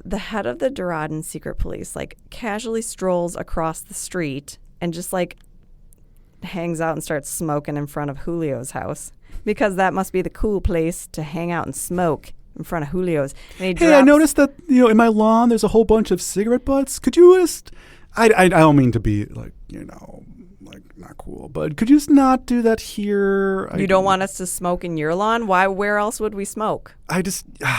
the head of the Doradin secret police, like, casually strolls across the street and just, like, hangs out and starts smoking in front of Julio's house. Because that must be the cool place to hang out and smoke in front of Julio's. And I noticed that, in my lawn, there's a whole bunch of cigarette butts. Could you just... I don't mean to be, like, not cool, but could you just not do that here? You don't want us to smoke in your lawn? Why? Where else would we smoke?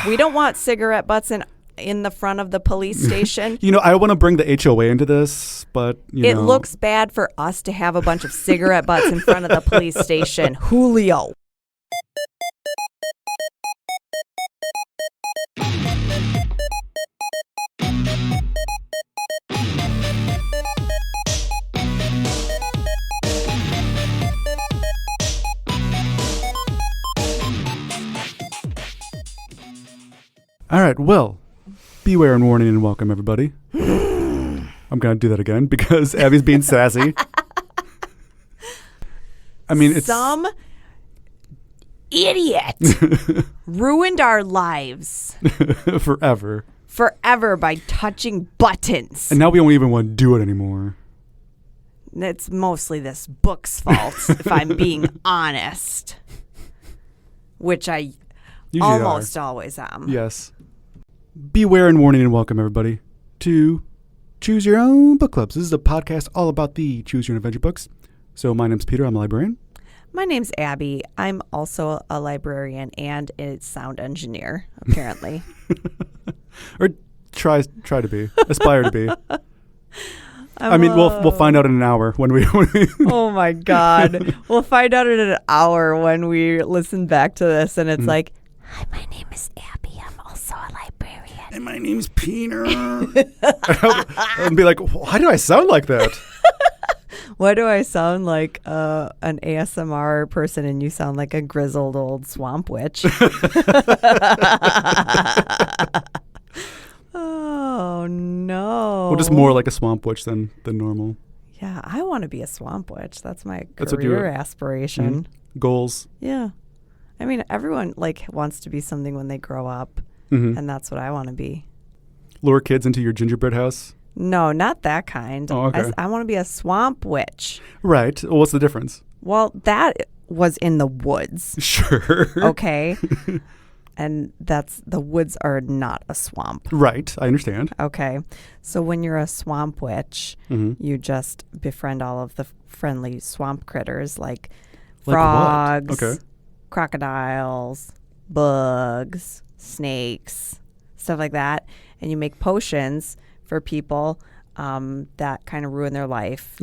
We don't want cigarette butts in the front of the police station. I want to bring the HOA into this, but, It looks bad for us to have a bunch of cigarette butts in front of the police station. Julio. All right, well, beware and warning and welcome, everybody. I'm going to do that again because Abby's being sassy. I mean, it's... Some idiot ruined our lives. Forever by touching buttons. And now we don't even want to do it anymore. It's mostly this book's fault, if I'm being honest. Which I usually almost always am. Yes. Beware and warning and welcome, everybody, to Choose Your Own Book Clubs. This is a podcast all about the Choose Your Own Adventure books. So my name's Peter. I'm a librarian. My name's Abby. I'm also a librarian and a sound engineer, apparently. Or try to be. Aspire to be. We'll find out in an hour when we Oh, my God. We'll find out in an hour when we listen back to this, and it's like, hi, my name is Abby. I'm also a librarian. And my name's Peter. I'll be like, why do I sound like that? Why do I sound like an ASMR person and you sound like a grizzled old swamp witch? Oh, no. Well, just more like a swamp witch than normal. Yeah, I want to be a swamp witch. That's my career aspiration. Mm-hmm. Goals. Yeah. I mean, everyone wants to be something when they grow up, and that's what I want to be. Lure kids into your gingerbread house? No, not that kind. Oh, okay. I want to be a swamp witch. Right. Well, what's the difference? Well, that was in the woods. Sure. Okay. And the woods are not a swamp. Right. I understand. Okay. So when you're a swamp witch, you just befriend all of the friendly swamp critters like frogs, crocodiles, bugs, snakes, stuff like that. And you make potions for people that kind of ruin their life.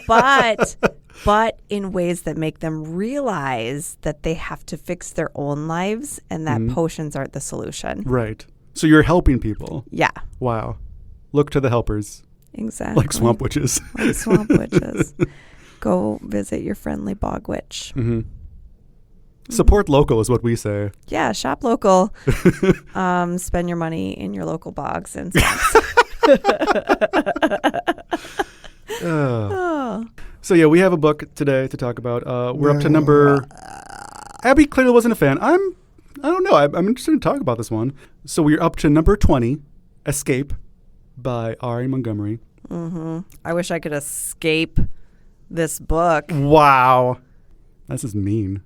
But in ways that make them realize that they have to fix their own lives and that potions aren't the solution. Right. So you're helping people. Yeah. Wow. Look to the helpers. Exactly. Like swamp witches. Like swamp witches. Go visit your friendly bog witch. Mm-hmm. Support local is what we say. Yeah, shop local. Spend your money in your local bogs and swamps. So yeah, we have a book today to talk about. We're up to number... Abby clearly wasn't a fan. I don't know. I'm interested in talking about this one. So we're up to number 20, Escape by R. Montgomery. Mm-hmm. I wish I could escape this book. Wow. That's just mean.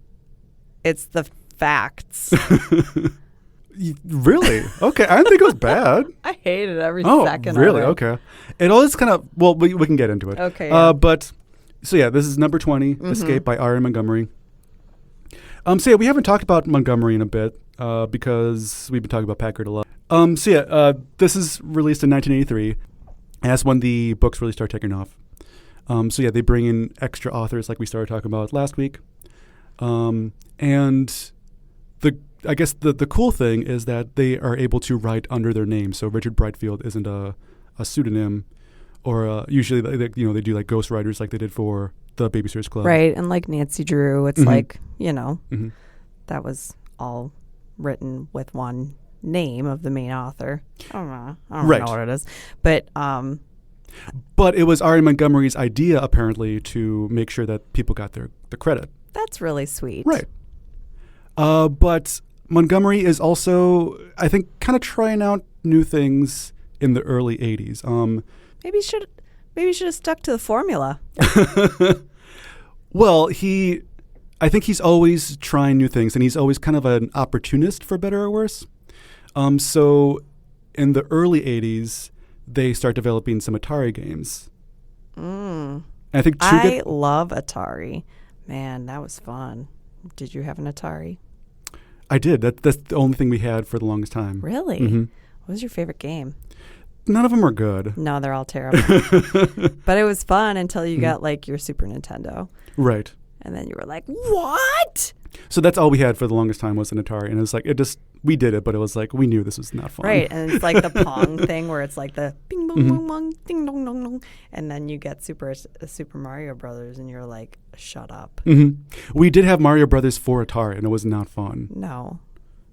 It's the facts. Really? Okay. I didn't think it was bad. I hate it every second. Oh, really? Okay. It always kind of, well, we can get into it. Okay. Yeah. But, so yeah, this is number 20, Escape by R. Montgomery. So yeah, we haven't talked about Montgomery in a bit because we've been talking about Packard a lot. So yeah, this is released in 1983, and that's when the books really start taking off. So yeah, they bring in extra authors like we started talking about last week. And I guess the cool thing is that they are able to write under their name. So Richard Brightfield isn't a pseudonym, or usually they do like ghostwriters like they did for the Babysitters Club. Right, and like Nancy Drew, it's like, that was all written with one name of the main author. I don't know what it is. But it was R. Montgomery's idea, apparently, to make sure that people got the credit. That's really sweet. Right. But Montgomery is also, I think, kind of trying out new things in the early 80s. Maybe you should have stuck to the formula. Well, I think he's always trying new things, and he's always kind of an opportunist, for better or worse. So in the early 80s, they start developing some Atari games. And I think I love Atari. Man, that was fun. Did you have an Atari? I did. That's the only thing we had for the longest time. Really? Mm-hmm. What was your favorite game? None of them are good. No, they're all terrible. But it was fun until you got like your Super Nintendo. Right. And then you were like, what? So that's all we had for the longest time was an Atari. And it was like, we did it, but it was like, we knew this was not fun. Right. And it's like the Pong thing where it's like the bing, bong, bong, bong, ding, dong, dong, dong. And then you get Super Mario Brothers and you're like, shut up. Mm-hmm. We did have Mario Brothers for Atari, and it was not fun. No.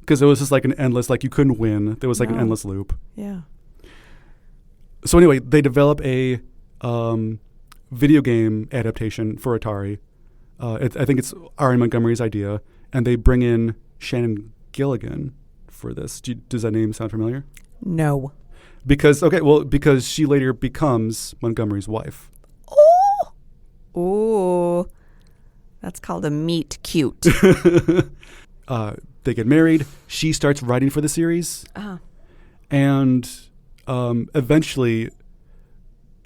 Because it was just like an endless, like you couldn't win. There was like an endless loop. Yeah. So anyway, they develop a video game adaptation for Atari. I think it's R.A. Montgomery's idea, and they bring in Shannon Gilligan for this. Does that name sound familiar? No. Because she later becomes Montgomery's wife. Oh! Ooh. That's called a meet cute. They get married. She starts writing for the series. And eventually,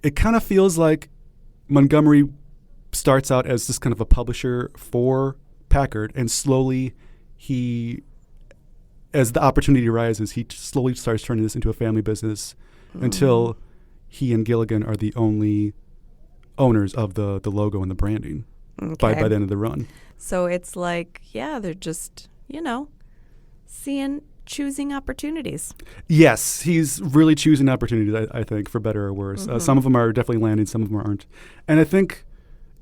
it kind of feels like Montgomery starts out as this kind of a publisher for Packard, and slowly as the opportunity arises, he slowly starts turning this into a family business until he and Gilligan are the only owners of the logo and the branding by the end of the run. So it's like, they're just, choosing opportunities. Yes, he's really choosing opportunities, I think, for better or worse. Some of them are definitely landing, some of them aren't. And I think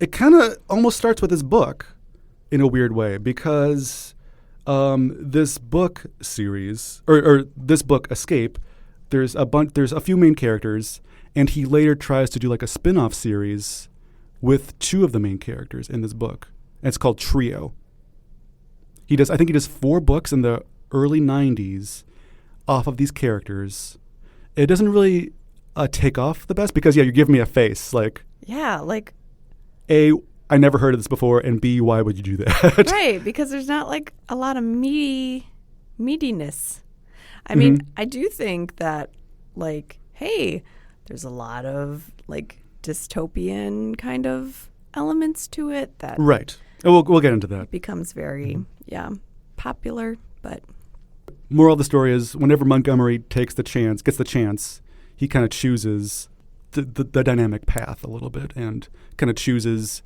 it kind of almost starts with his book in a weird way, because this book series, or this book, Escape, there's a few main characters, and he later tries to do like a spin-off series with two of the main characters in this book. And it's called Trio. I think he does 4 books in the early 90s off of these characters. It doesn't really take off the best because, you're giving me a face. Like, A, I never heard of this before, and B, why would you do that? Right, because there's not like a lot of meatiness. I mean, I do think that, like, hey, there's a lot of like dystopian kind of elements to it that right. We'll get into that. Becomes very popular, but moral of the story is whenever Montgomery gets the chance, he kind of chooses the dynamic path a little bit and kind of chooses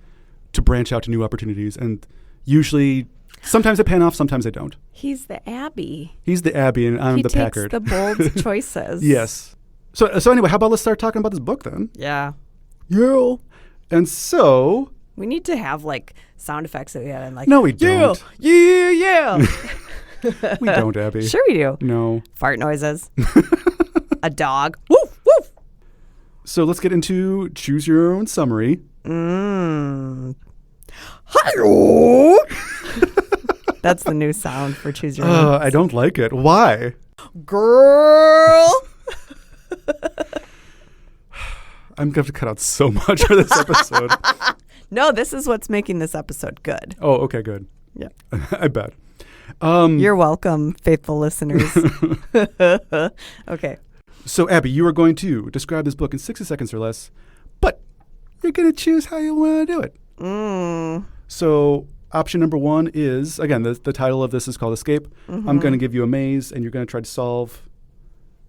to branch out to new opportunities. And usually, sometimes they pan off, sometimes they don't. He's the Abbey. And I'm the Packard. He takes the bold choices. Yes. So anyway, how about let's start talking about this book then? Yeah. Yeah. And so we need to have like sound effects that we had in like. No, we don't. Yeah. We don't, Abby. Sure we do. No. Fart noises. A dog. Woof, woof. So let's get into choose your own summary. Hi-yo. That's the new sound for choose your own. I don't like it. Why? Girl. I'm going to have to cut out so much for this episode. No, this is what's making this episode good. Oh, okay, good. Yeah. I bet. You're welcome, faithful listeners. Okay. So, Abby, you are going to describe this book in 60 seconds or less, but you're going to choose how you want to do it. So, option number 1 is, again, the title of this is called Escape. I'm going to give you a maze, and you're going to try to solve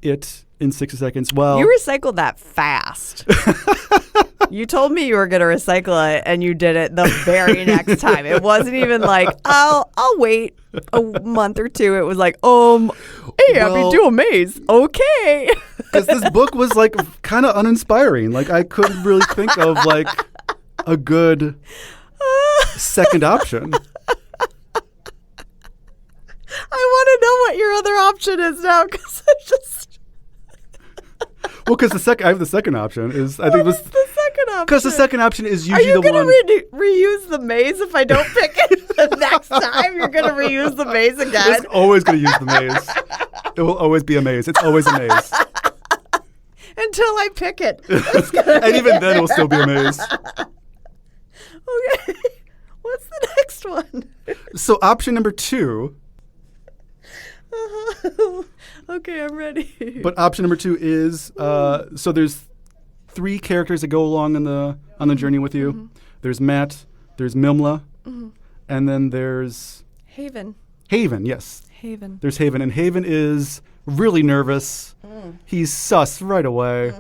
it in 60 seconds. Well, you recycled that fast. You told me you were going to recycle it, and you did it the very next time. It wasn't even like, I'll wait a month or two. It was like, hey, Abby, do a maze. Okay. Because this book was like kind of uninspiring. Like I couldn't really think of like a good second option. I want to know what your other option is now, because I just. Well, because I have the second option is I think What's the second option? Because the second option is usually the one. Are you going to reuse the maze if I don't pick it the next time? You're going to reuse the maze again? It's always going to use the maze. It will always be a maze. It's always a maze. Until I pick it. And even then, it will still be a maze. Okay. What's the next one? So option number 2. Okay, I'm ready. But option number 2 is so there's 3 characters that go along on the journey with you. Mm-hmm. There's Matt, there's Mimla, and then there's Haven. Haven, yes. Haven. There's Haven, and Haven is really nervous. He's sus right away.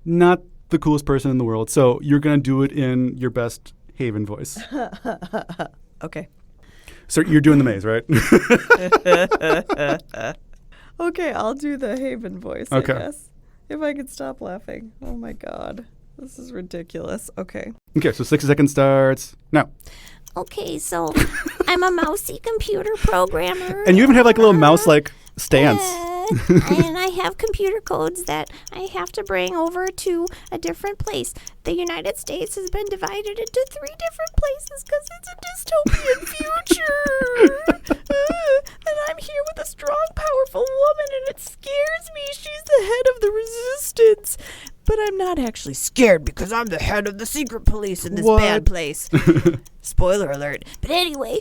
Not the coolest person in the world. So you're going to do it in your best Haven voice. Okay. So you're doing the maze, right? Okay, I'll do the Haven voice, Okay. I guess. If I could stop laughing. Oh my God. This is ridiculous. Okay. Okay, so 60 seconds starts now. Okay, so I'm a mousy computer programmer. And you even have like a little mouse like stance. And I have computer codes that I have to bring over to a different place. The United States has been divided into 3 different places because it's a dystopian future. And I'm here with a strong, powerful woman, and it scares me. She's the head of the resistance. But I'm not actually scared because I'm the head of the secret police in this bad place. Spoiler alert. But anyway,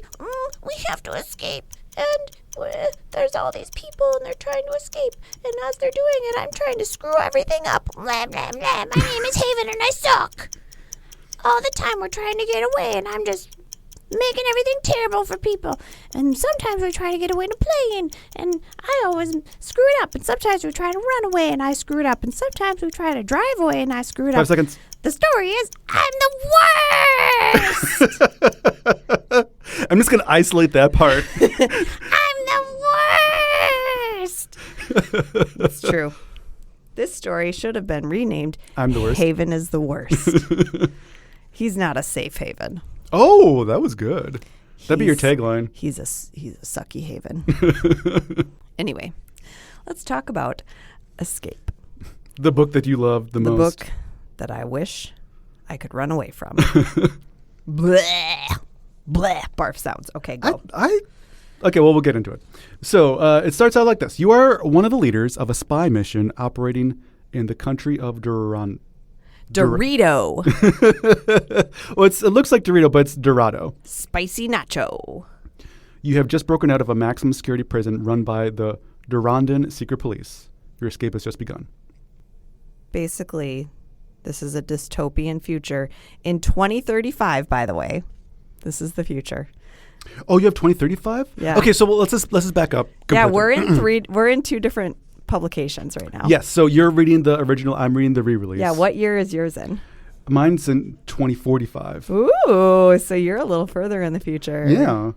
we have to escape. And there's all these people, and they're trying to escape. And as they're doing it, I'm trying to screw everything up. Blah, blah, blah. My name is Haven, and I suck. All the time we're trying to get away, and I'm just making everything terrible for people. And sometimes we try to get away to play, and I always screw it up. And sometimes we try to run away, and I screw it up. And sometimes we try to drive away, and I screw it up. 5 seconds. The story is, I'm the worst. I'm just going to isolate that part. I'm the worst. It's true. This story should have been renamed I'm the worst. Haven is the worst. He's not a safe haven. Oh, that was good. That'd be your tagline. He's a sucky haven. Anyway, let's talk about Escape. The book that you love the most. The book that I wish I could run away from. Bleh. Bleh. Barf sounds. Okay, go. Okay, well, we'll get into it. So it starts out like this. You are one of the leaders of a spy mission operating in the country of Dorito. Well, it looks like Dorito, but it's Dorado. Spicy nacho. You have just broken out of a maximum security prison run by the Dorandan secret police. Your escape has just begun. Basically, this is a dystopian future. In 2035, by the way, this is the future. Oh, you have 2035? Yeah. Okay, so let's just back up. Yeah, we're in 2 different publications right now. Yes, so you're reading the original, I'm reading the re-release. Yeah, what year is yours in? Mine's in 2045. Ooh, so you're a little further in the future. Yeah.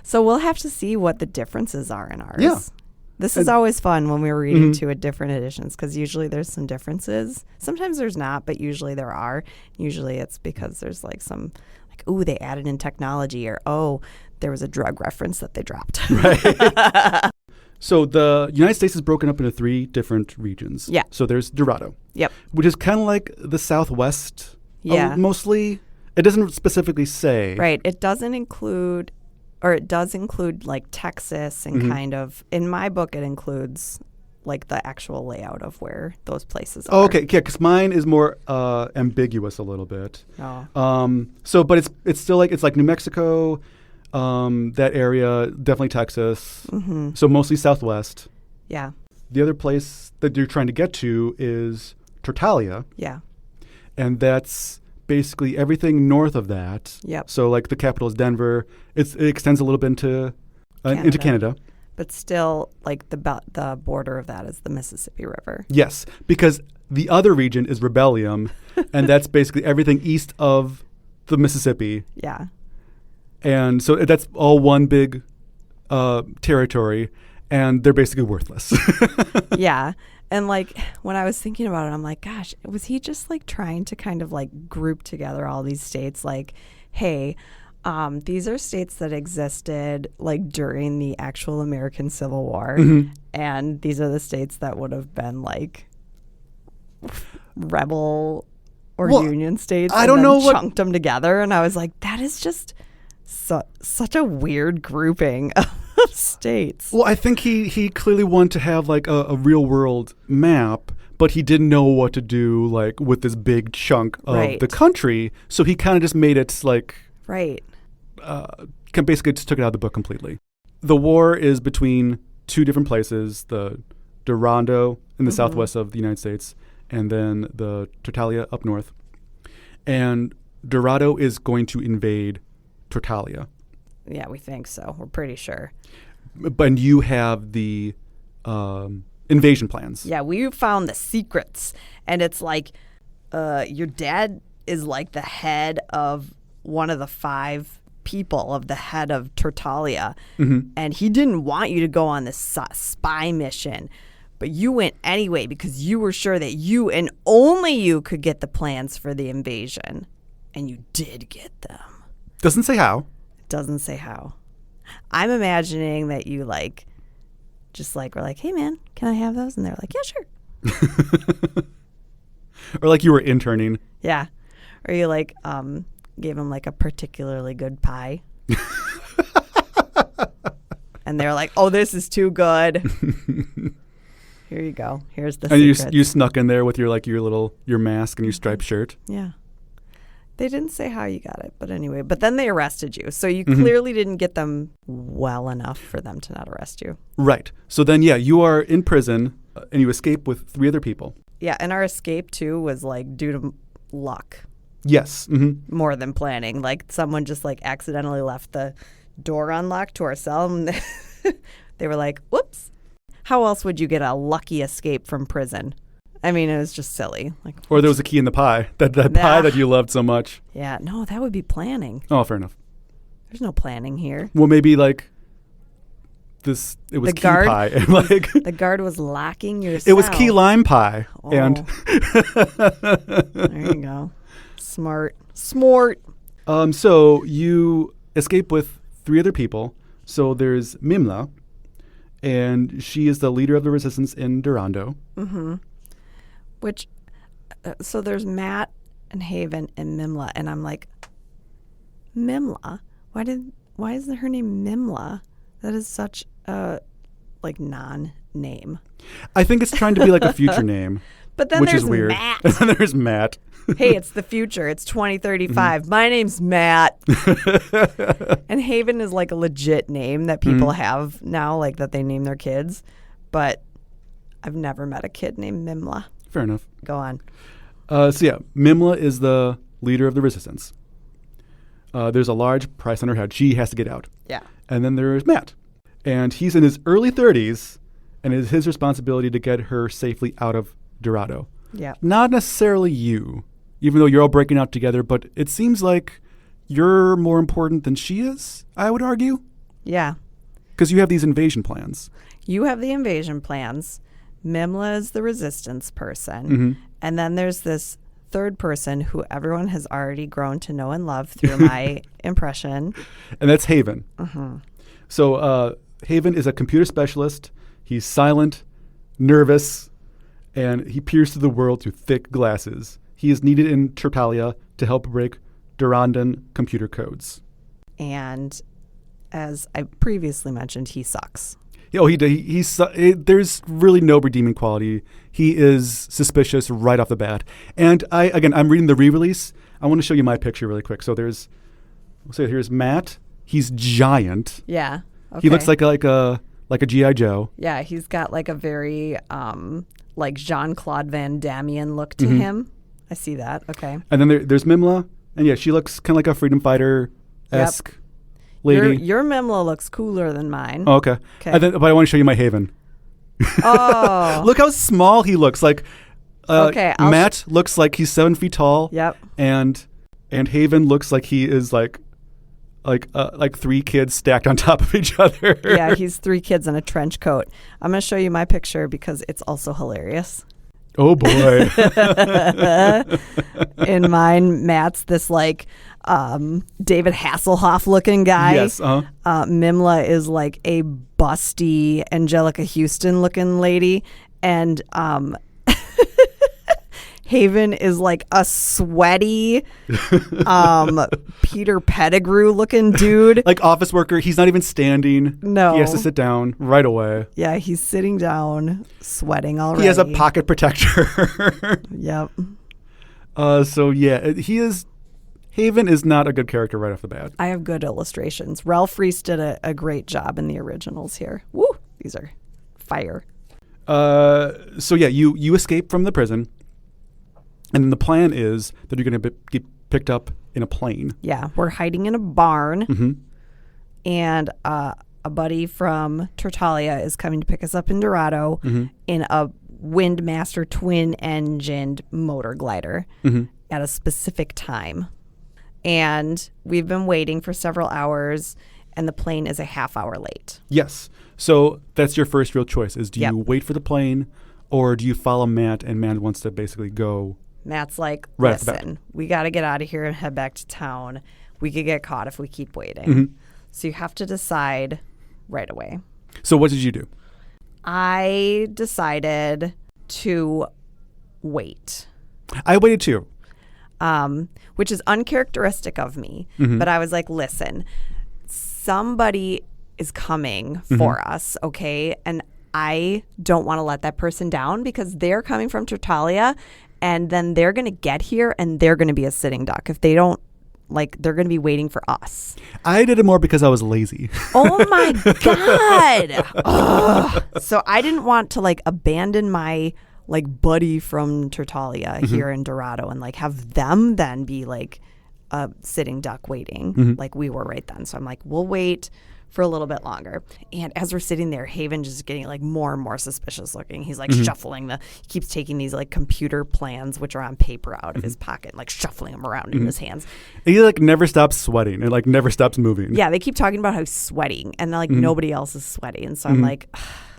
So we'll have to see what the differences are in ours. Yeah. This is always fun when we're reading 2 different editions because usually there's some differences. Sometimes there's not, but usually there are. Usually it's because there's like some, ooh, they added in technology, or, oh, there was a drug reference that they dropped. Right. So the United States is broken up into 3 different regions. Yeah. So there's Dorado. Yep. Which is kind of like the Southwest. Yeah. Mostly. It doesn't specifically say. Right. It doesn't include, or it does include like Texas and kind of, in my book, it includes like the actual layout of where those places are. Oh, okay. Yeah, because mine is more ambiguous a little bit. Oh. So, but it's still like, it's like New Mexico, that area, definitely Texas. Mm-hmm. So mostly Southwest. Yeah. The other place that you're trying to get to is Tortalia. Yeah. And that's basically everything north of that. Yep. So like the capital is Denver. It extends a little bit into Canada. But still, like the border of that is the Mississippi River. Yes, because the other region is Rebellium, and that's basically everything east of the Mississippi. Yeah. And so that's all one big territory, and they're basically worthless. Yeah. And like when I was thinking about it, I'm like, gosh, was he just like trying to kind of like group together all these states? Like, hey, these are states that existed like during the actual American Civil War. Mm-hmm. And these are the states that would have been like rebel or Union states. I don't know what chunked them together. And I was like, that is just such a weird grouping of states. Well, I think he clearly wanted to have like a real world map, but he didn't know what to do like with this big chunk of the country. So he kind of just made it like basically just took it out of the book completely. The war is between two different places: the Dorado in the southwest of the United States, and then the Tartaglia up north. And Dorado is going to invade Tartaglia. Yeah, we think so. We're pretty sure. But you have the invasion plans. Yeah, we found the secrets. And it's like your dad is like the head of one of the 5 people of the head of Tartaglia. And he didn't want you to go on this spy mission. But you went anyway because you were sure that you and only you could get the plans for the invasion. And you did get them. Doesn't say how. Doesn't say how. I'm imagining that you like, just like, we're like, hey man, can I have those? And they're like, yeah, sure. Or like you were interning. Yeah. Or you like gave them like a particularly good pie. And they're like, oh, this is too good. Here you go. Here's the secret. And you snuck in there with your mask and your striped shirt. Yeah. They didn't say how you got it, but anyway. But then they arrested you. So you clearly didn't get them well enough for them to not arrest you. Right. So then, you are in prison and you escape with 3 other people. Yeah, and our escape, too, was like due to luck. Yes. More than planning. Like someone just like accidentally left the door unlocked to our cell. And they were like, whoops. How else would you get a lucky escape from prison? I mean, it was just silly. Or there was a key in the pie. That pie that you loved so much. Yeah, no, that would be planning. Oh, fair enough. There's no planning here. Well, maybe like this. It was key pie, and like the guard was locking your cell. It was key lime pie, and there you go. Smart. So you escape with 3 other people. So there's Mimla, and she is the leader of the resistance in Dorado. Which, so there's Matt and Haven and Mimla, and I'm like, Mimla? Why is her name Mimla? That is such a non-name. I think it's trying to be like a future name. But then which there's is weird. Matt. And then there's Matt. Hey, it's the future. It's 2035. My name's Matt. And Haven is like a legit name that people have now, like that they name their kids. But I've never met a kid named Mimla. Fair enough. Go on. Mimla is the leader of the resistance. There's a large price on her head. She has to get out. Yeah. And then there's Matt. And he's in his early 30s, and it's his responsibility to get her safely out of Dorado. Yeah. Not necessarily you, even though you're all breaking out together, but it seems like you're more important than she is, I would argue. Yeah. Because you have these invasion plans. You have the invasion plans. Mimla is the resistance person. And then there's this third person who everyone has already grown to know and love through my impression. And that's Haven. So Haven is a computer specialist. He's silent, nervous, and he peers through the world through thick glasses. He is needed in Tartaglia to help break Durandan computer codes. And as I previously mentioned, he sucks. There's really no redeeming quality. He is suspicious right off the bat. And I'm reading the re-release. I want to show you my picture really quick. So here's Matt. He's giant. Yeah. Okay. He looks like a G.I. Joe. Yeah, he's got like a very like Jean-Claude Van Damme look to him. I see that. Okay. And then there's Mimla. And she looks kind of like a freedom fighter-esque lady. Your Mimla looks cooler than mine. Oh, okay. But I want to show you my Haven. Oh. Look how small he looks. Like Matt looks like he's 7 feet tall. Yep. And Haven looks like he is like 3 kids stacked on top of each other. Yeah, he's 3 kids in a trench coat. I'm going to show you my picture because it's also hilarious. Oh, boy. In mine, Matt's this like David Hasselhoff looking guy. Yes. Mimla is like a busty Angelica Houston looking lady. And Haven is like a sweaty Peter Pettigrew looking dude. Like office worker. He's not even standing. No. He has to sit down right away. Yeah, he's sitting down, sweating already. He has a pocket protector. Yep. So yeah, Haven is not a good character right off the bat. I have good illustrations. Ralph Reese did a great job in the originals here. Woo! These are fire. So yeah, you escape from the prison. And then the plan is that you're going to get picked up in a plane. Yeah, we're hiding in a barn. Mm-hmm. And a buddy from Tertalia is coming to pick us up in Dorado in a Windmaster twin-engined motor glider at a specific time. And we've been waiting for several hours, and the plane is a half hour late. Yes. So that's your first real choice is do you wait for the plane or do you follow Matt and Matt wants to basically go? Matt's like, right listen, we got to get out of here and head back to town. We could get caught if we keep waiting. So you have to decide right away. So what did you do? I decided to wait. I waited too. Which is uncharacteristic of me. But I was like, listen, somebody is coming for us, okay? And I don't want to let that person down because they're coming from Tertalia and then they're going to get here and they're going to be a sitting duck. If they don't, like, they're going to be waiting for us. I did it more because I was lazy. Oh my God. Ugh. So I didn't want to like abandon my like buddy from Tertalia here in Dorado and like have them then be like a sitting duck waiting like we were right then. So I'm like, we'll wait for a little bit longer. And as we're sitting there, Haven just getting like more and more suspicious looking. He's like shuffling he keeps taking these like computer plans, which are on paper out of his pocket, like shuffling them around in his hands. And he like never stops sweating and like never stops moving. Yeah, they keep talking about how he's sweating and like nobody else is sweaty. And so I'm like,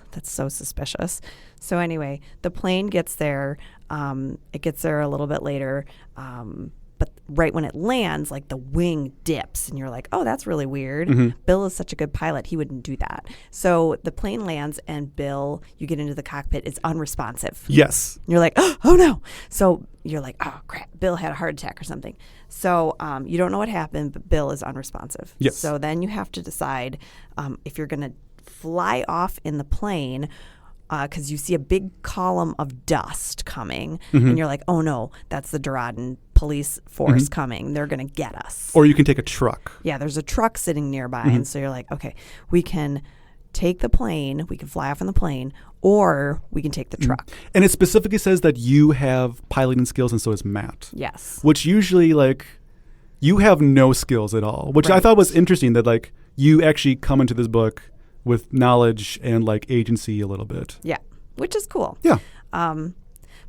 that's so suspicious. So anyway, the plane gets there. It gets there a little bit later. But right when it lands, like the wing dips and you're like, oh, that's really weird. Bill is such a good pilot. He wouldn't do that. So the plane lands and Bill, you get into the cockpit, is unresponsive. Yes. You're like, oh no. So you're like, oh crap, Bill had a heart attack or something. So you don't know what happened, but Bill is unresponsive. Yes. So then you have to decide if you're going to fly off in the plane because you see a big column of dust coming and you're like, oh no, that's the Doradan police force coming. They're going to get us. Or you can take a truck. Yeah, there's a truck sitting nearby. And so you're like, okay, we can take the plane, we can fly off in the plane, or we can take the truck. And it specifically says that you have piloting skills and so does Matt. Yes. Which usually like you have no skills at all, which I thought was interesting that like you actually come into this book with knowledge and like agency a little bit. Yeah, which is cool. Yeah.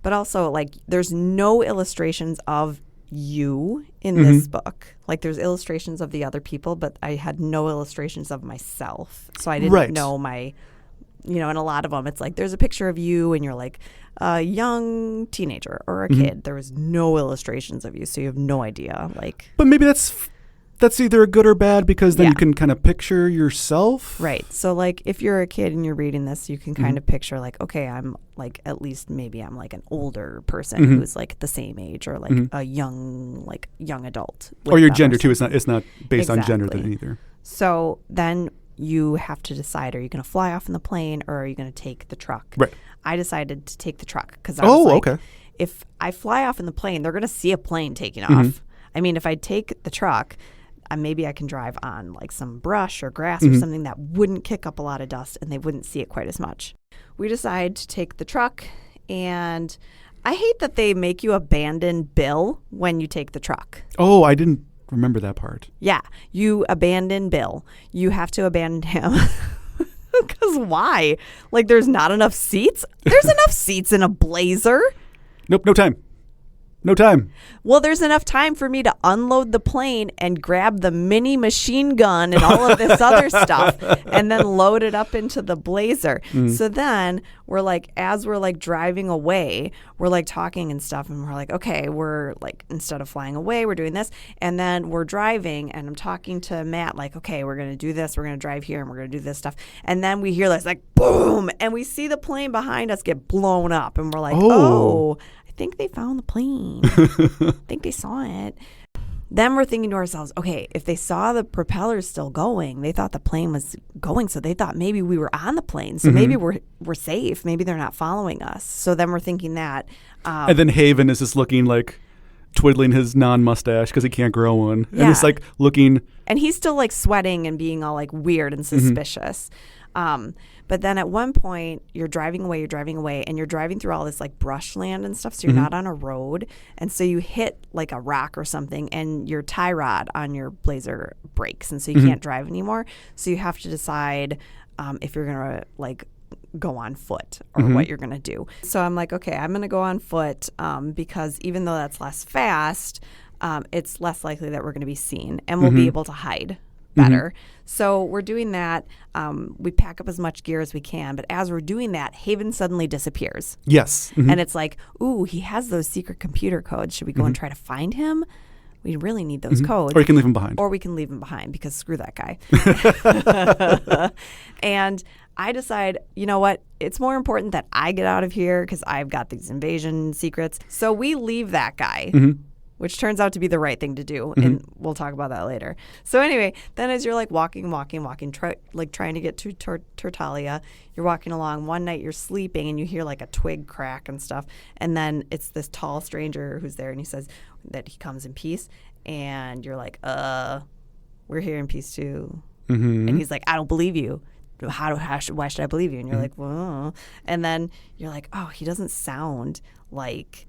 But also like there's no illustrations of you in this book. Like there's illustrations of the other people, but I had no illustrations of myself. So I didn't know my, and a lot of them it's like there's a picture of you and you're like a young teenager or a kid. There was no illustrations of you. So you have no idea. Like, but maybe that's either good or bad because then you can kind of picture yourself. Right. So like if you're a kid and you're reading this, you can kind of picture like, okay, I'm like, at least maybe I'm like an older person who's like the same age or like a young adult. Or your gender too. It's not based on gender then either. So then you have to decide, are you going to fly off in the plane or are you going to take the truck? Right. I decided to take the truck because I was like, okay. If I fly off in the plane, they're going to see a plane taking off. I mean, if I take the truck, maybe I can drive on like some brush or grass or something that wouldn't kick up a lot of dust and they wouldn't see it quite as much. We decide to take the truck, and I hate that they make you abandon Bill when you take the truck. Oh, I didn't remember that part. Yeah, you abandon Bill. You have to abandon him. Because why? Like there's not enough seats? There's enough seats in a Blazer. Nope, no time. No time. Well, there's enough time for me to unload the plane and grab the mini machine gun and all of this other stuff and then load it up into the Blazer. So then we're like, as we're like driving away, we're like talking and stuff. And we're like, okay, we're like, instead of flying away, we're doing this. And then we're driving and I'm talking to Matt like, okay, we're going to do this. We're going to drive here and we're going to do this stuff. And then we hear this like boom. And we see the plane behind us get blown up. And we're like, oh, I think they found the plane. I think they saw it. Then we're thinking to ourselves, okay, if they saw the propellers still going, they thought the plane was going, so they thought maybe we were on the plane, so maybe we're safe. Maybe they're not following us. So then we're thinking that. And then Haven is just looking like twiddling his non-mustache because he can't grow one. Yeah. And it's like looking. And he's still like sweating and being all like weird and suspicious. But then at one point you're driving away and you're driving through all this like brushland and stuff. So you're not on a road. And so you hit like a rock or something and your tie rod on your Blazer breaks. And so you can't drive anymore. So you have to decide if you're going to like go on foot or what you're going to do. So I'm like, okay, I'm going to go on foot because even though that's less fast, it's less likely that we're going to be seen and we'll be able to hide better. So we're doing that. We pack up as much gear as we can. But as we're doing that, Haven suddenly disappears. Yes. And it's like, ooh, he has those secret computer codes. Should we go and try to find him? We really need those codes. Or you can leave him behind. Or we can leave him behind because screw that guy. And I decide, you know what? It's more important that I get out of here because I've got these invasion secrets. So we leave that guy. Which turns out to be the right thing to do. And we'll talk about that later. So anyway, then as you're like walking, trying to get to Tertalia, you're walking along. One night you're sleeping and you hear like a twig crack and stuff. And then it's this tall stranger who's there and he says that he comes in peace. And you're like, we're here in peace too. And he's like, I don't believe you. Why should I believe you? And you're like, well, and then you're like, oh, he doesn't sound like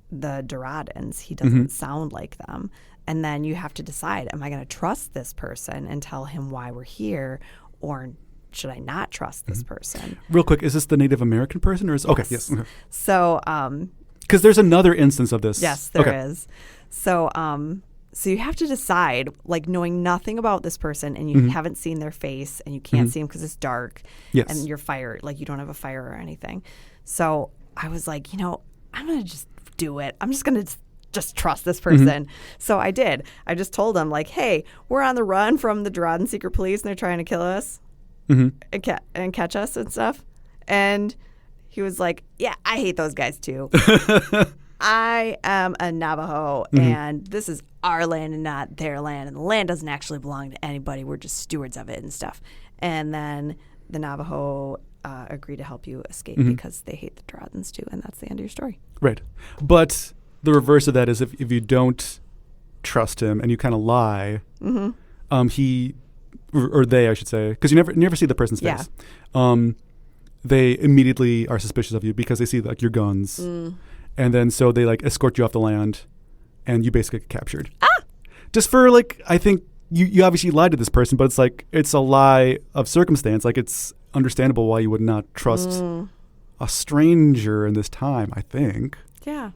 the Duradans. He doesn't sound like them. And then you have to decide, am I going to trust this person and tell him why we're here, or should I not trust this person? Real quick, is this the Native American person or is okay? Yes. So because there's another instance of this. Yes, there is. So so you have to decide, like knowing nothing about this person and you haven't seen their face and you can't see them because it's dark. Yes. And you're fire, like you don't have a fire or anything. So I was like, you know, I'm going to just do it. I'm just going to just trust this person. So I did. I just told him like, hey, we're on the run from the Duradan secret police and they're trying to kill us and catch us and stuff. And he was like, yeah, I hate those guys too. I am a Navajo and this is our land and not their land. And the land doesn't actually belong to anybody. We're just stewards of it and stuff. And then the Navajo agree to help you escape because they hate the Duradans too. And that's the end of your story. Right. But the reverse of that is if you don't trust him and you kind of lie, he or they, I should say, because you never see the person's face. They immediately are suspicious of you because they see like your guns. And then so they like escort you off the land and you basically get captured. Just for like, I think you obviously lied to this person, but it's like, it's a lie of circumstance. Like it's understandable why you would not trust a stranger in this time, I think. Yeah.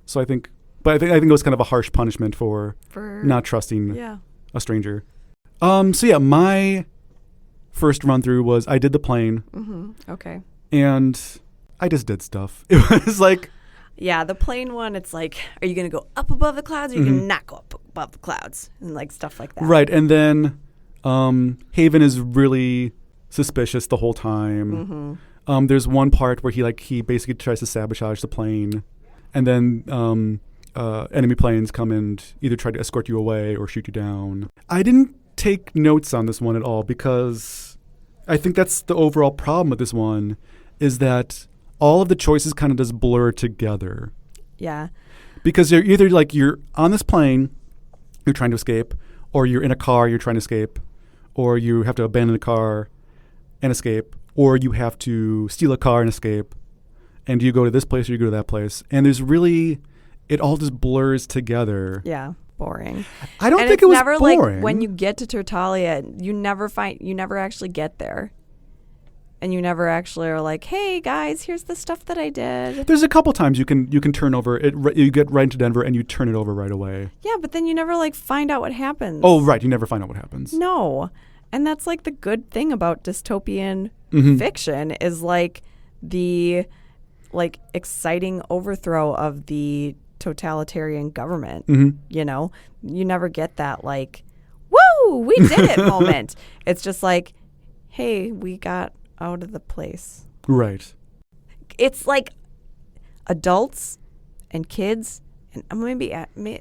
So I think it was kind of a harsh punishment for not trusting a stranger. So yeah, my first run through was I did the plane. Okay. And I just did stuff. It was like, yeah, the plane one, it's like, are you going to go up above the clouds or are you going to not go up above the clouds? And like stuff like that. Right. And then Haven is really suspicious the whole time. There's one part where he basically tries to sabotage the plane. And then enemy planes come and either try to escort you away or shoot you down. I didn't take notes on this one at all because I think that's the overall problem with this one is that all of the choices kind of just blur together. Yeah. Because you're either like you're on this plane, you're trying to escape, or you're in a car, you're trying to escape, or you have to abandon a car and escape, or you have to steal a car and escape, and you go to this place or you go to that place. And there's really, it all just blurs together. Yeah. Boring. I don't think it was never boring. Like when you get to Tertalia, you never actually get there. And you never actually are like, hey guys, here's the stuff that I did. There's a couple times you can turn over it. You get right into Denver and you turn it over right away. Yeah, but then you never like find out what happens. Oh, right. You never find out what happens. No. And that's like the good thing about dystopian fiction is like the like exciting overthrow of the totalitarian government. You know, you never get that like, woo, we did it moment. It's just like, hey, we got out of the place. Right. It's like adults And kids, and maybe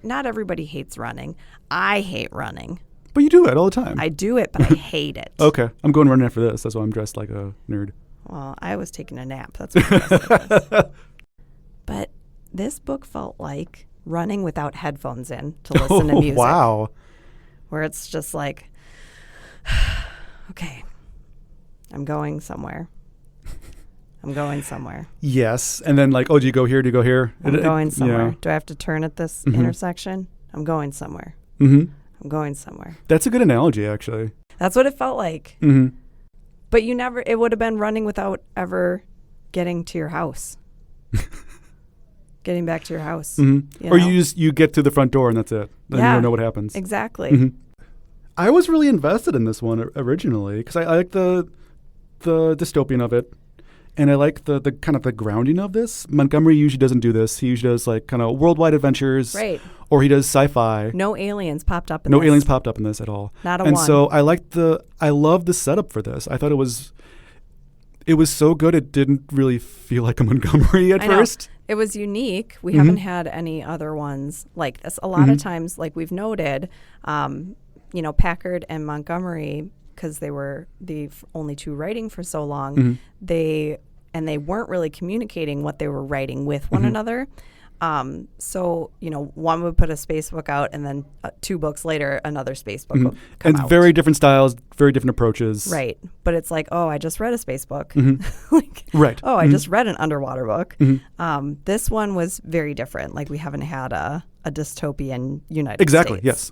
not everybody hates running. I hate running. But you do it all the time. I do it, but I hate it. Okay. I'm going running after this. That's why I'm dressed like a nerd. Well, I was taking a nap. That's what I was like. But this book felt like running without headphones in to listen to music. Wow. Where it's just like, okay, I'm going somewhere. I'm going somewhere. Yes. And then like, oh, do you go here? Do you go here? I'm going somewhere. Yeah. Do I have to turn at this intersection? I'm going somewhere. Mm-hmm. I'm going somewhere. That's a good analogy, actually. That's what it felt like. Mm-hmm. But it would have been running without ever getting to your house. Getting back to your house. Mm-hmm. Or you get to the front door and that's it. Then you don't know what happens. Exactly. Mm-hmm. I was really invested in this one originally because I like the dystopian of it. And I like the kind of the grounding of this. Montgomery usually doesn't do this. He usually does like kind of worldwide adventures. Right. Or he does sci-fi. No aliens popped up in this. this. No aliens popped up in this at all. Not a one. one. And so I love the setup for this. I thought it was so good it didn't really feel like a Montgomery at first. It was unique. We haven't had any other ones like this. A lot of times, like we've noted, Packard and Montgomery, because they were the only two writing for so long, they weren't really communicating what they were writing with one another. So, one would put a space book out and then 2 books later, another space book would come out. Very different styles, very different approaches. Right. But it's like, oh, I just read a space book. Right. Oh, I just read an underwater book. This one was very different. Like we haven't had a dystopian United States. Exactly. Yes.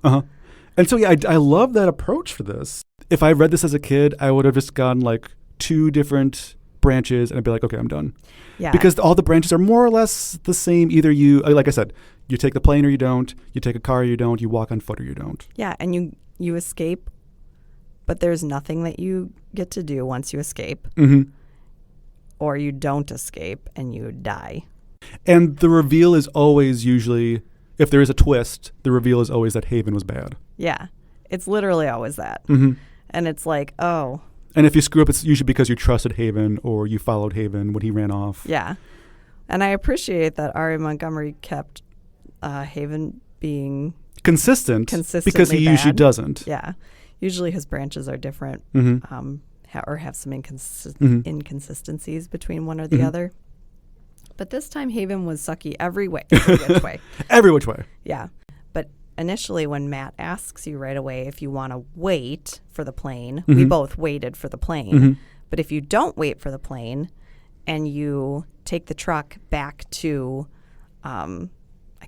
And so, yeah, I love that approach for this. If I read this as a kid, I would have just gotten like 2 different branches and I'd be like, okay, I'm done. Yeah. Because all the branches are more or less the same. Either you, like I said, you take the plane or you don't. You take a car or you don't. You walk on foot or you don't. Yeah, and you escape, but there's nothing that you get to do once you escape. Or you don't escape and you die. And the reveal is always usually, if there is a twist, the reveal is always that Haven was bad. Yeah, it's literally always that. And it's like, oh. And if you screw up, it's usually because you trusted Haven or you followed Haven when he ran off. Yeah. And I appreciate that R.A. Montgomery kept Haven being consistently because he usually bad. Doesn't. Yeah. Usually his branches are different or have some inconsistencies between one or the other. But this time Haven was sucky every which way. Every which way. Yeah. But initially when Matt asks you right away if you want to wait for the plane, we both waited for the plane. But if you don't wait for the plane and you take the truck back to, I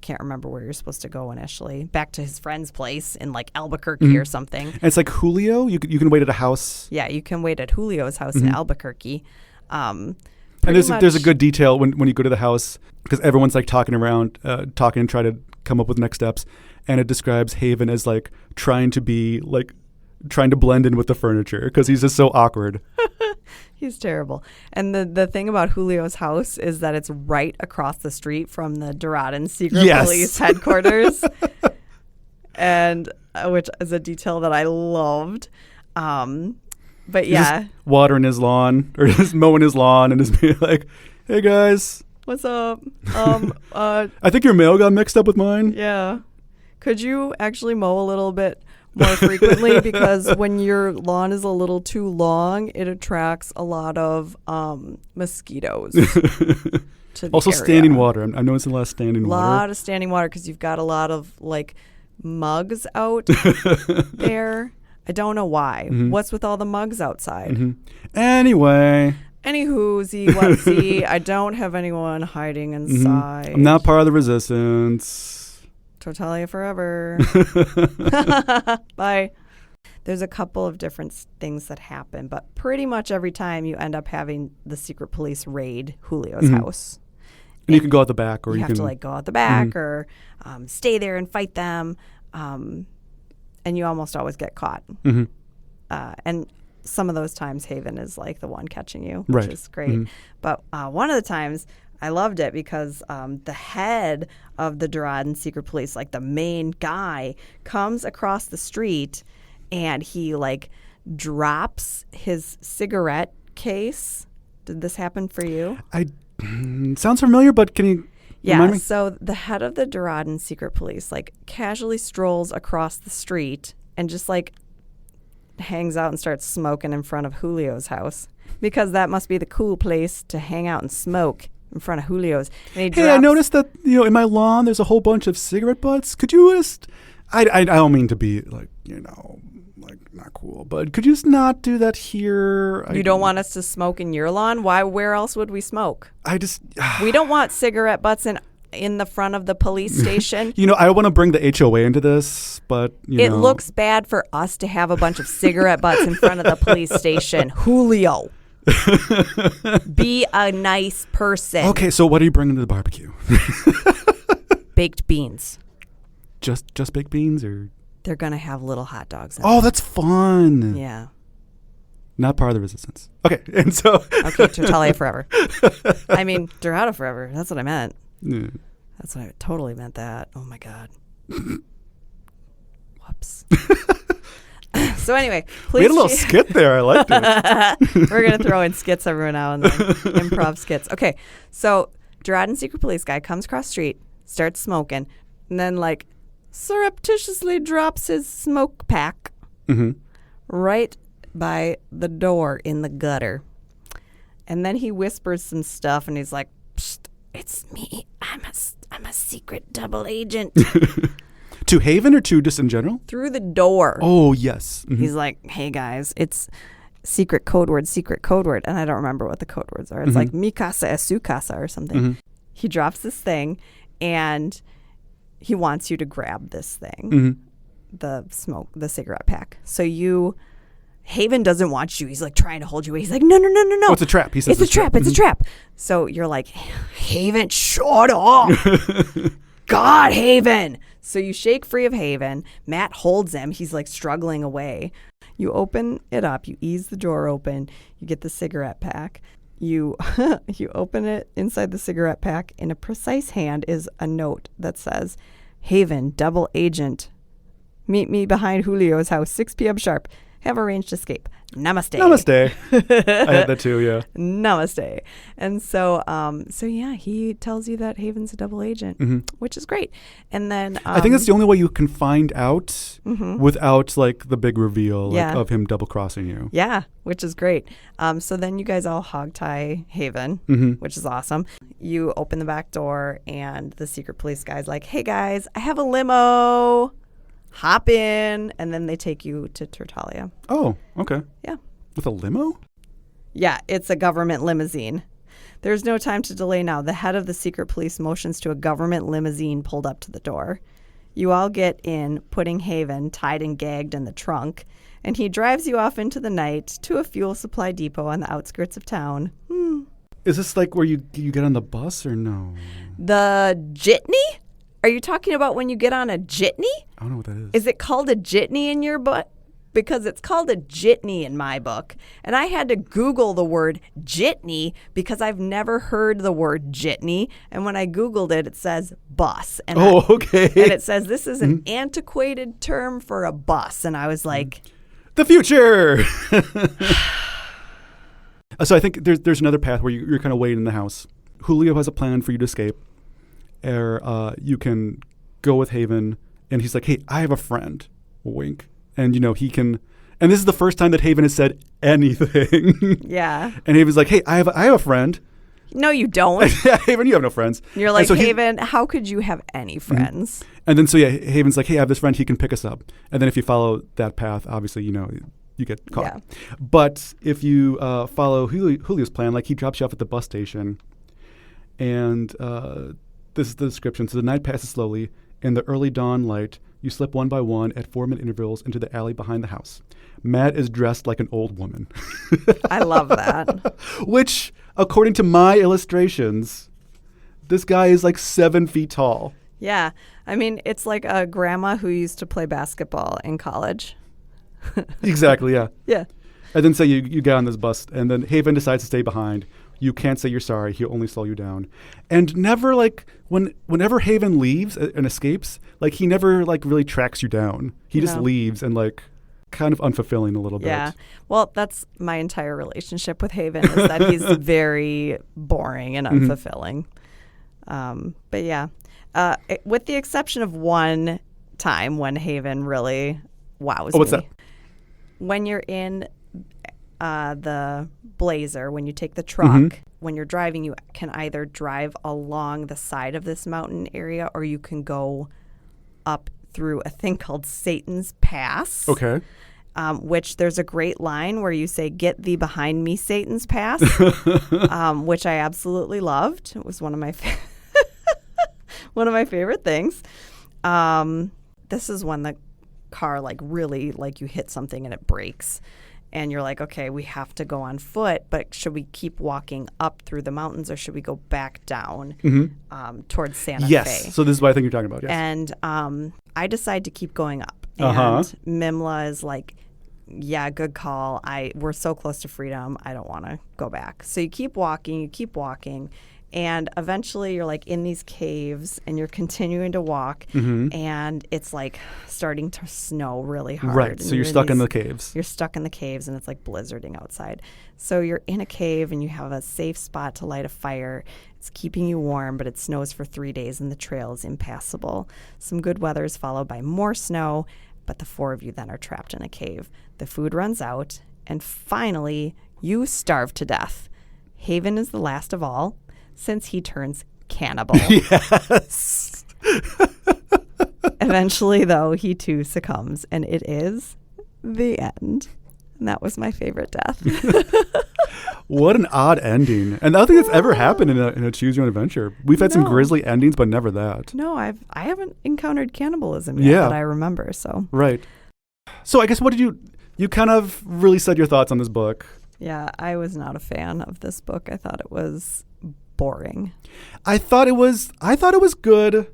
can't remember where you're supposed to go initially, back to his friend's place in like Albuquerque or something. And it's like Julio. You can wait at a house. Yeah, you can wait at Julio's house in Albuquerque. And there's a good detail when you go to the house because everyone's like talking around, talking and trying to come up with next steps. And it describes Haven as like trying to blend in with the furniture because he's just so awkward. He's terrible. And the thing about Julio's house is that it's right across the street from the Doradan Secret Police headquarters. And which is a detail that I loved. But yeah. Just watering his lawn or just mowing his lawn and just being like, hey guys. What's up? I think your mail got mixed up with mine. Yeah. Could you actually mow a little bit more frequently? Because when your lawn is a little too long, it attracts a lot of mosquitoes. To the also area. Standing water. I'm noticing a lot of standing water. A lot of standing water because you've got a lot of like mugs out there. I don't know why. What's with all the mugs outside? Anyway. Anywho-zy, what-zy, I don't have anyone hiding inside. I'm not part of the resistance. Totalia forever. Bye. There's a couple of different things that happen, but pretty much every time you end up having the secret police raid Julio's house. And you can go out the back, or you you have can to like go out the back, or stay there and fight them, and you almost always get caught. And some of those times Haven is like the one catching you, which is great. But one of the times I loved it because the head of the Doradan Secret Police, like the main guy, comes across the street and he like drops his cigarette case. Did this happen for you? Sounds familiar, but can you Yeah, Remind me? so the head of the Duraden secret police like casually strolls across the street and just like hangs out and starts smoking in front of Julio's house because that must be the cool place to hang out and smoke in front of Julio's. And Hey, I noticed that, in my lawn there's a whole bunch of cigarette butts. Could you just I don't mean to be like, like not cool, but could you just not do that here? You don't want us to smoke in your lawn? Why? Where else would we smoke? We don't want cigarette butts in the front of the police station. I want to bring the HOA into this, but it looks bad for us to have a bunch of cigarette butts in front of the police station. Julio, be a nice person. Okay, so what are you bringing to the barbecue? Baked beans. Just baked beans, or they're gonna have little hot dogs. Oh, that's fun. Yeah. Not part of the resistance. Okay, and so okay, Tertalia forever. I mean, Dorado forever. That's what I meant. Yeah. That's what I totally meant. That. Oh my god. Whoops. So anyway, please. We had a little skit there. I liked it. We're gonna throw in skits every now and then. Improv skits. Okay, so Duraden secret police guy comes across the street, starts smoking, and then like surreptitiously drops his smoke pack right by the door in the gutter. And then he whispers some stuff and he's like, "Psst, it's me. I'm a secret double agent." To Haven or to just in general? Through the door. Oh, yes. Mm-hmm. He's like, "Hey guys, it's secret code word. And I don't remember what the code words are. It's like mi casa es su casa or something. He drops this thing and he wants you to grab this thing, the cigarette pack. So Haven doesn't want you. He's like trying to hold you away. He's like, no. Oh, it's a trap. He says it's a trap. It's a trap. So you're like, Haven, shut up. God, Haven. So you shake free of Haven. Matt holds him. He's like struggling away. You open it up. You ease the door open. You get the cigarette pack. You open it. Inside the cigarette pack in a precise hand is a note that says, "Haven, double agent. Meet me behind Julio's house, 6 p.m. sharp. Have arranged escape. Namaste." Namaste. I had that too, yeah. Namaste. And so yeah, he tells you that Haven's a double agent, which is great. And then I think that's the only way you can find out without like the big reveal of him double crossing you. Yeah, which is great. So then you guys all hog tie Haven, which is awesome. You open the back door and the secret police guy's like, "Hey guys, I have a limo. Hop in," and then they take you to Tertalia. Oh, okay. Yeah. With a limo? Yeah, it's a government limousine. There's no time to delay now. The head of the secret police motions to a government limousine pulled up to the door. You all get in, putting Haven tied and gagged in the trunk, and he drives you off into the night to a fuel supply depot on the outskirts of town. Is this like where you get on the bus or no? The jitney? Are you talking about when you get on a jitney? I don't know what that is. Is it called a jitney in your book? Because it's called a jitney in my book. And I had to Google the word jitney because I've never heard the word jitney. And when I Googled it, it says bus. And okay. And it says this is an antiquated term for a bus. And I was like... The future! So I think there's another path where you're kind of waiting in the house. Julio has a plan for you to escape. Or you can go with Haven, and he's like, "Hey, I have a friend." Wink. And, he can... And this is the first time that Haven has said anything. Yeah. And Haven's like, "Hey, I have a friend." No, you don't. Haven, you have no friends. You're like, so Haven, how could you have any friends? And then, so yeah, Haven's like, "Hey, I have this friend. He can pick us up." And then if you follow that path, obviously, you get caught. Yeah. But if you follow Julio's plan, like he drops you off at the bus station, and... this is the description. So the night passes slowly. In the early dawn light, you slip one by one at 4-minute intervals into the alley behind the house. Matt is dressed like an old woman. I love that. Which, according to my illustrations, this guy is like 7 feet tall. Yeah. I mean, it's like a grandma who used to play basketball in college. Exactly, yeah. Yeah. And then say you get on this bus, and then Haven decides to stay behind. You can't say you're sorry. He'll only slow you down. And never, like, whenever Haven leaves and escapes, like, he never, like, really tracks you down. He just leaves and, like, kind of unfulfilling a little bit. Yeah. Well, that's my entire relationship with Haven is that he's very boring and unfulfilling. But yeah, with the exception of one time when Haven really wows what's me. that? When you're in the Blazer, when you take the truck, when you're driving, you can either drive along the side of this mountain area or you can go up through a thing called Satan's Pass. Okay. Which there's a great line where you say, "Get thee behind me, Satan's Pass," which I absolutely loved. It was one of my one of my favorite things. This is when the car like really like you hit something and it breaks. And you're like, okay, we have to go on foot, but should we keep walking up through the mountains or should we go back down towards Santa Fe? Yes. So this is what I think you're talking about. Yes. And I decide to keep going up. And Mimla is like, yeah, good call. We're so close to freedom. I don't want to go back. So you keep walking. And eventually you're like in these caves and you're continuing to walk and it's like starting to snow really hard. Right. So you're stuck in the caves. You're stuck in the caves and it's like blizzarding outside. So you're in a cave and you have a safe spot to light a fire. It's keeping you warm, but it snows for 3 days and the trail is impassable. Some good weather is followed by more snow, but the four of you then are trapped in a cave. The food runs out and finally you starve to death. Haven is the last of all, since he turns cannibal. Yes. Eventually, though, he too succumbs, and it is the end. And that was my favorite death. What an odd ending. And nothing that's ever happened in a Choose Your Own Adventure. We've had some grisly endings, but never that. No, I haven't encountered cannibalism yet that I remember. So right. So I guess what did you kind of really said your thoughts on this book. Yeah, I was not a fan of this book. I thought it was boring. I thought it was good.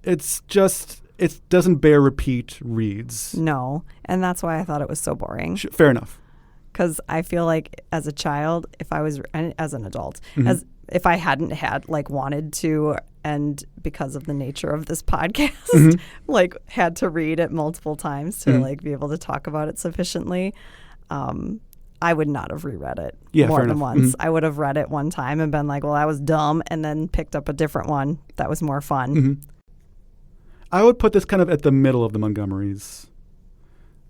It's just it doesn't bear repeat reads. No, and that's why I thought it was so boring. Fair enough. Because I feel like as a child, if I was, and as an adult, as if I hadn't had like wanted to, and because of the nature of this podcast, like had to read it multiple times to like be able to talk about it sufficiently, I would not have reread it more than once. I would have read it one time and been like, well, that was dumb, and then picked up a different one that was more fun. I would put this kind of at the middle of the Montgomerys.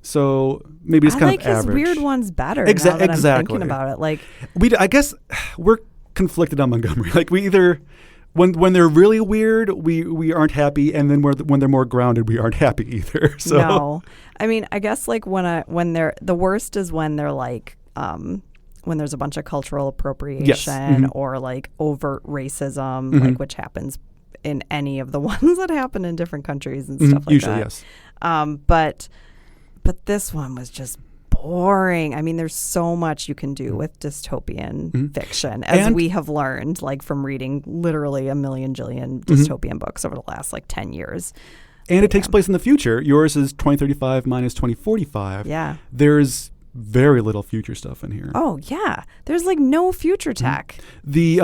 So maybe it's kind of average. I like his weird ones better now that I'm thinking about it. Like, I guess we're conflicted on Montgomery. Like we either, when they're really weird, we aren't happy, and then when they're more grounded, we aren't happy either. So no, I mean, I guess like when they're the worst is when they're like when there's a bunch of cultural appropriation or like overt racism, like which happens in any of the ones that happen in different countries and stuff like usually, that. Yes. But this one was just boring. I mean, there's so much you can do with dystopian fiction, as we have learned, like from reading literally a million jillion dystopian books over the last like 10 years. And it takes place in the future. Yours is 2035, mine is 2045. Yeah. There's very little future stuff in here. Oh, yeah. There's like no future tech. The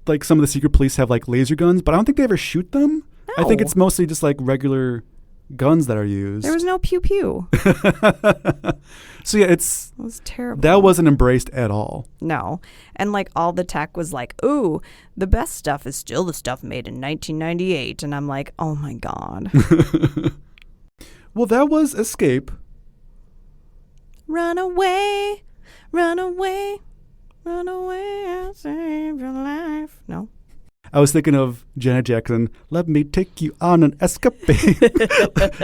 like some of the secret police have like laser guns, but I don't think they ever shoot them. No. I think it's mostly just like regular guns that are used. There was no pew pew. So yeah, it was terrible. That wasn't embraced at all. No. And like all the tech was like, ooh, the best stuff is still the stuff made in 1998. And I'm like, oh my God. Well, that was Escape. Run away, run away, run away, I'll save your life. No. I was thinking of Janet Jackson. Let me take you on an escapade.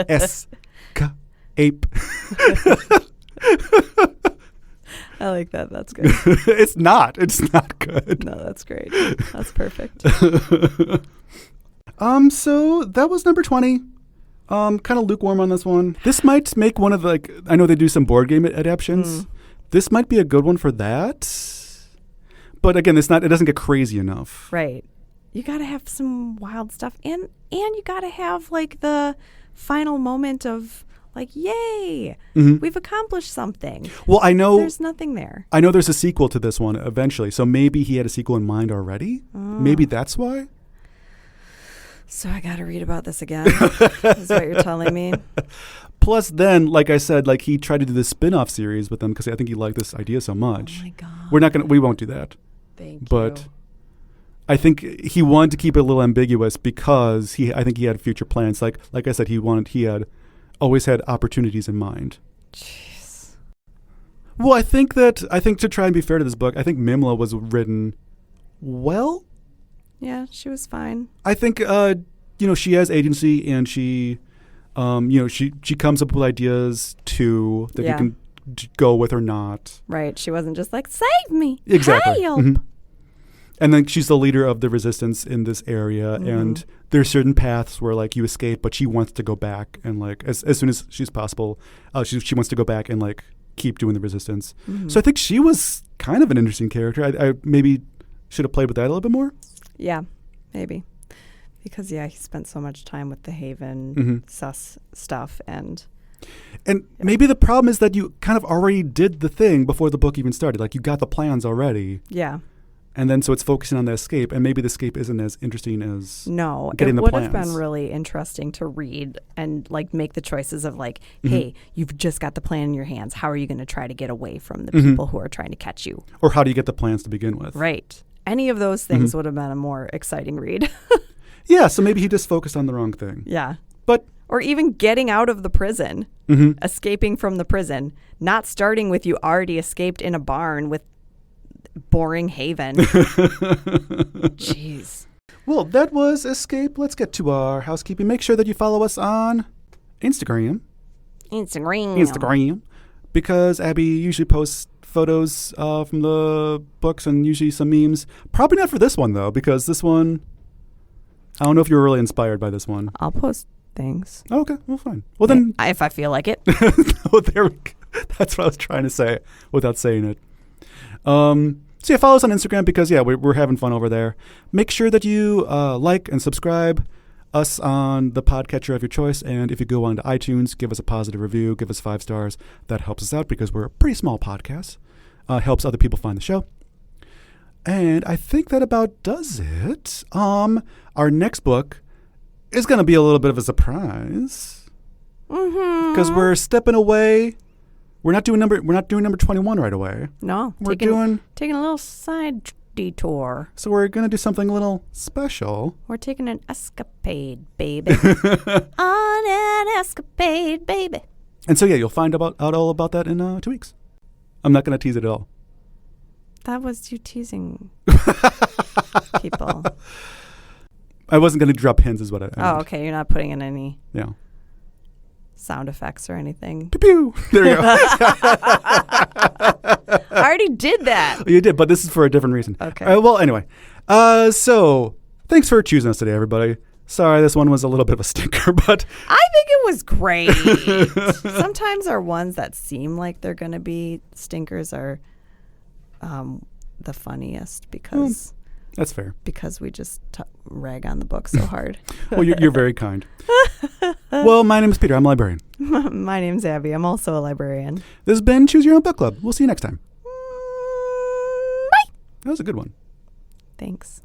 Escape. I like that. That's good. It's not good. No, that's great. That's perfect. So that was number 20. Kind of lukewarm on this one. This might make one of the, like, I know they do some board game adaptions. This might be a good one for that. But again, it doesn't get crazy enough. Right. You got to have some wild stuff, and you got to have like the final moment of like, yay, we've accomplished something. Well, I know there's nothing there. I know there's a sequel to this one eventually, so maybe he had a sequel in mind already. Maybe that's why. So I got to read about this again. Is what you're telling me. Plus, then, like I said, like he tried to do this spin-off series with them because I think he liked this idea so much. Oh my God. We won't do that. Thank you. But I think he wanted to keep it a little ambiguous because I think he had future plans. Like I said, he had always had opportunities in mind. Jeez. Well, I think to try and be fair to this book, I think Mimla was written well. Yeah, she was fine. I think she has agency, and she she comes up with ideas too that you can go with or not. Right. She wasn't just like, save me. Exactly. Help. Mm-hmm. And then she's the leader of the resistance in this area, and there's certain paths where like you escape, but she wants to go back, and like as soon as she's possible, she wants to go back and like keep doing the resistance. So I think she was kind of an interesting character. I maybe should have played with that a little bit more. Yeah, maybe. Because, he spent so much time with the Haven sus stuff. And maybe the problem is that you kind of already did the thing before the book even started. Like, you got the plans already. Yeah. And then so it's focusing on the escape. And maybe the escape isn't as interesting as getting the plans. It would have been really interesting to read and, like, make the choices of, like, hey, you've just got the plan in your hands. How are you going to try to get away from the people who are trying to catch you? Or how do you get the plans to begin with? Right. Any of those things would have been a more exciting read. Yeah, so maybe he just focused on the wrong thing. Yeah. But or even getting out of the prison, escaping from the prison, not starting with you already escaped in a barn with boring Haven. Jeez. Well, that was Escape. Let's get to our housekeeping. Make sure that you follow us on Instagram. Because Abby usually posts photos from the books and usually some memes. Probably not for this one, though, because this one, I don't know if you were really inspired by this one. I'll post things. Oh, okay, well, fine. Well, then. If I feel like it. No, there we go. That's what I was trying to say without saying it. So, follow us on Instagram because, we're having fun over there. Make sure that you like and subscribe us on the podcatcher of your choice. And if you go onto iTunes, give us a positive review, give us 5 stars. That helps us out because we're a pretty small podcast. Helps other people find the show. And I think that about does it. Our next book is going to be a little bit of a surprise. Because we're stepping away. We're not doing number 21 right away. No. We're taking a little side detour. So we're going to do something a little special. We're taking an escapade, baby. On an escapade, baby. And so, you'll find out all about that in 2 weeks. I'm not going to tease it at all. That was you teasing people. I wasn't going to drop hints is what I meant. Okay. You're not putting in any sound effects or anything. Pew pew. There you go. I already did that. You did, but this is for a different reason. Okay. Well, anyway. So thanks for choosing us today, everybody. Sorry, this one was a little bit of a stinker, but I think it was great. Sometimes our ones that seem like they're going to be stinkers are the funniest because that's fair. Because we just rag on the book so hard. Well, you're very kind. Well, my name is Peter. I'm a librarian. My name's Abby. I'm also a librarian. This has been Choose Your Own Book Club. We'll see you next time. Bye. That was a good one. Thanks.